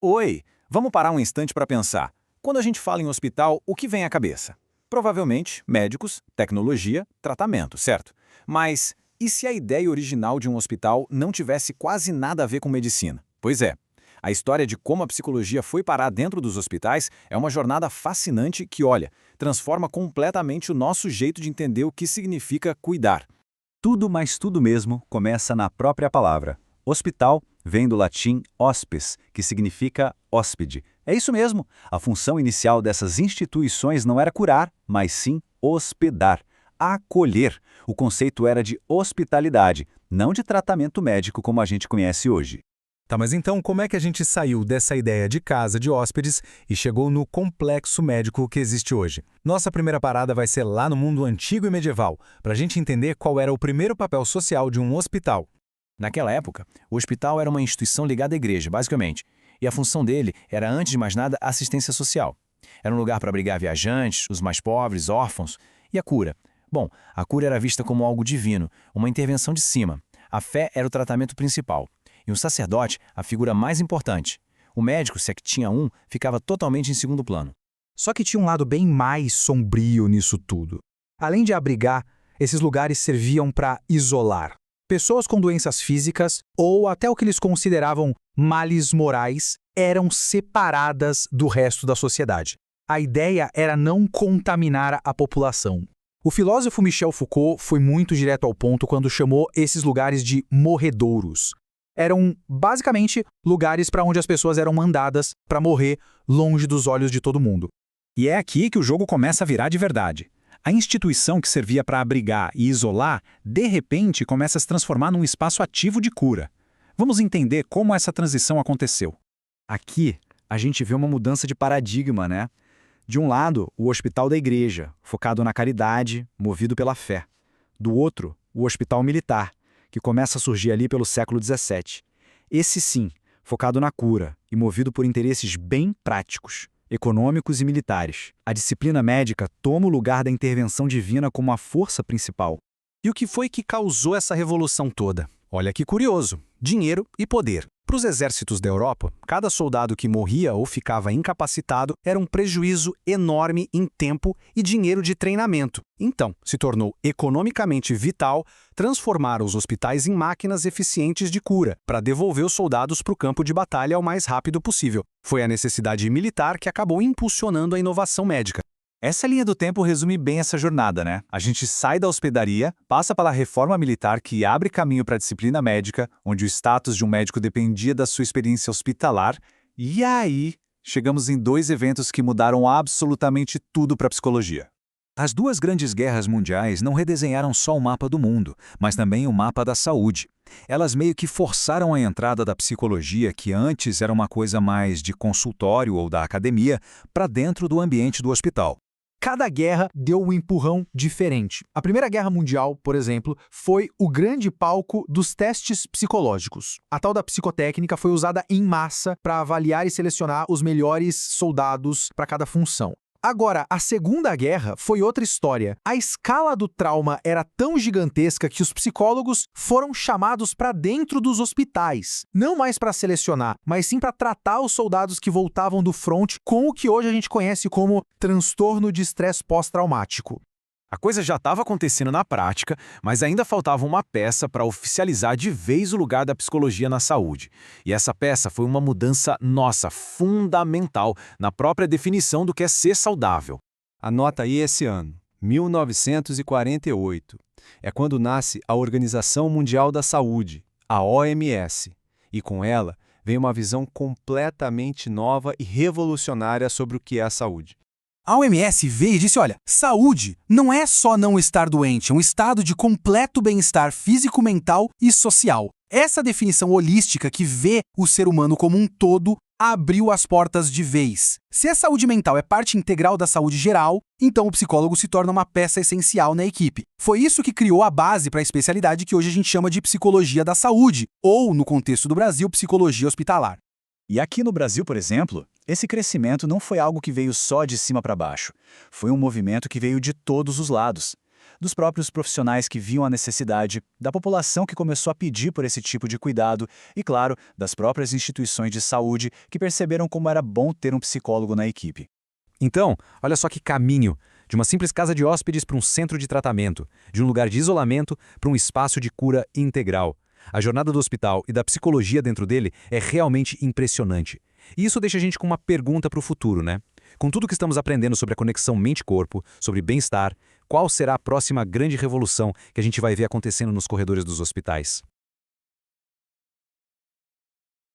Oi, vamos parar um instante para pensar. Quando a gente fala em hospital, o que vem à cabeça? Provavelmente médicos, tecnologia, tratamento, certo? Mas e se a ideia original de um hospital não tivesse quase nada a ver com medicina? Pois é, a história de como a psicologia foi parar dentro dos hospitais é uma jornada fascinante que, olha, transforma completamente o nosso jeito de entender o que significa cuidar. Tudo, mas tudo mesmo, começa na própria palavra. Hospital vem do latim hospes, que significa hóspede. É isso mesmo. A função inicial dessas instituições não era curar, mas sim hospedar, acolher. O conceito era de hospitalidade, não de tratamento médico como a gente conhece hoje. Tá, mas então como é que a gente saiu dessa ideia de casa de hóspedes e chegou no complexo médico que existe hoje? Nossa primeira parada vai ser lá no mundo antigo e medieval, para a gente entender qual era o primeiro papel social de um hospital. Naquela época, o hospital era uma instituição ligada à igreja, basicamente, e a função dele era, antes de mais nada, assistência social. Era um lugar para abrigar viajantes, os mais pobres, órfãos, e a cura. Bom, a cura era vista como algo divino, uma intervenção de cima. A fé era o tratamento principal. E o sacerdote, a figura mais importante. O médico, se é que tinha um, ficava totalmente em segundo plano. Só que tinha um lado bem mais sombrio nisso tudo. Além de abrigar, esses lugares serviam para isolar. Pessoas com doenças físicas, ou até o que eles consideravam males morais, eram separadas do resto da sociedade. A ideia era não contaminar a população. O filósofo Michel Foucault foi muito direto ao ponto quando chamou esses lugares de morredouros. Eram, basicamente, lugares para onde as pessoas eram mandadas para morrer longe dos olhos de todo mundo. E é aqui que o jogo começa a virar de verdade. A instituição que servia para abrigar e isolar, de repente, começa a se transformar num espaço ativo de cura. Vamos entender como essa transição aconteceu. Aqui, a gente vê uma mudança de paradigma, né? De um lado, o hospital da igreja, focado na caridade, movido pela fé. Do outro, o hospital militar, que começa a surgir ali pelo século XVII. Esse sim, focado na cura e movido por interesses bem práticos, econômicos e militares. A disciplina médica toma o lugar da intervenção divina como a força principal. E o que foi que causou essa revolução toda? Olha que curioso: dinheiro e poder. Para os exércitos da Europa, cada soldado que morria ou ficava incapacitado era um prejuízo enorme em tempo e dinheiro de treinamento. Então, se tornou economicamente vital transformar os hospitais em máquinas eficientes de cura, para devolver os soldados para o campo de batalha o mais rápido possível. Foi a necessidade militar que acabou impulsionando a inovação médica. Essa linha do tempo resume bem essa jornada, né? A gente sai da hospedaria, passa pela reforma militar que abre caminho para a disciplina médica, onde o status de um médico dependia da sua experiência hospitalar, e aí chegamos em dois eventos que mudaram absolutamente tudo para a psicologia. As duas grandes guerras mundiais não redesenharam só o mapa do mundo, mas também o mapa da saúde. Elas meio que forçaram a entrada da psicologia, que antes era uma coisa mais de consultório ou da academia, para dentro do ambiente do hospital. Cada guerra deu um empurrão diferente. A Primeira Guerra Mundial, por exemplo, foi o grande palco dos testes psicológicos. A tal da psicotécnica foi usada em massa para avaliar e selecionar os melhores soldados para cada função. Agora, a Segunda Guerra foi outra história. A escala do trauma era tão gigantesca que os psicólogos foram chamados para dentro dos hospitais. Não mais para selecionar, mas sim para tratar os soldados que voltavam do front com o que hoje a gente conhece como transtorno de estresse pós-traumático. A coisa já estava acontecendo na prática, mas ainda faltava uma peça para oficializar de vez o lugar da psicologia na saúde. E essa peça foi uma mudança, nossa, fundamental na própria definição do que é ser saudável. Anota aí esse ano, 1948. É quando nasce a Organização Mundial da Saúde, a OMS. E com ela vem uma visão completamente nova e revolucionária sobre o que é a saúde. A OMS veio e disse, olha, saúde não é só não estar doente, é um estado de completo bem-estar físico, mental e social. Essa definição holística que vê o ser humano como um todo abriu as portas de vez. Se a saúde mental é parte integral da saúde geral, então o psicólogo se torna uma peça essencial na equipe. Foi isso que criou a base para a especialidade que hoje a gente chama de psicologia da saúde, ou, no contexto do Brasil, psicologia hospitalar. E aqui no Brasil, por exemplo, esse crescimento não foi algo que veio só de cima para baixo. Foi um movimento que veio de todos os lados. dos próprios profissionais que viam a necessidade, da população que começou a pedir por esse tipo de cuidado e, claro, das próprias instituições de saúde que perceberam como era bom ter um psicólogo na equipe. Então, olha só que caminho, de uma simples casa de hóspedes para um centro de tratamento, de um lugar de isolamento para um espaço de cura integral. A jornada do hospital e da psicologia dentro dele é realmente impressionante. E isso deixa a gente com uma pergunta para o futuro, né? Com tudo que estamos aprendendo sobre a conexão mente-corpo, sobre bem-estar, qual será a próxima grande revolução que a gente vai ver acontecendo nos corredores dos hospitais?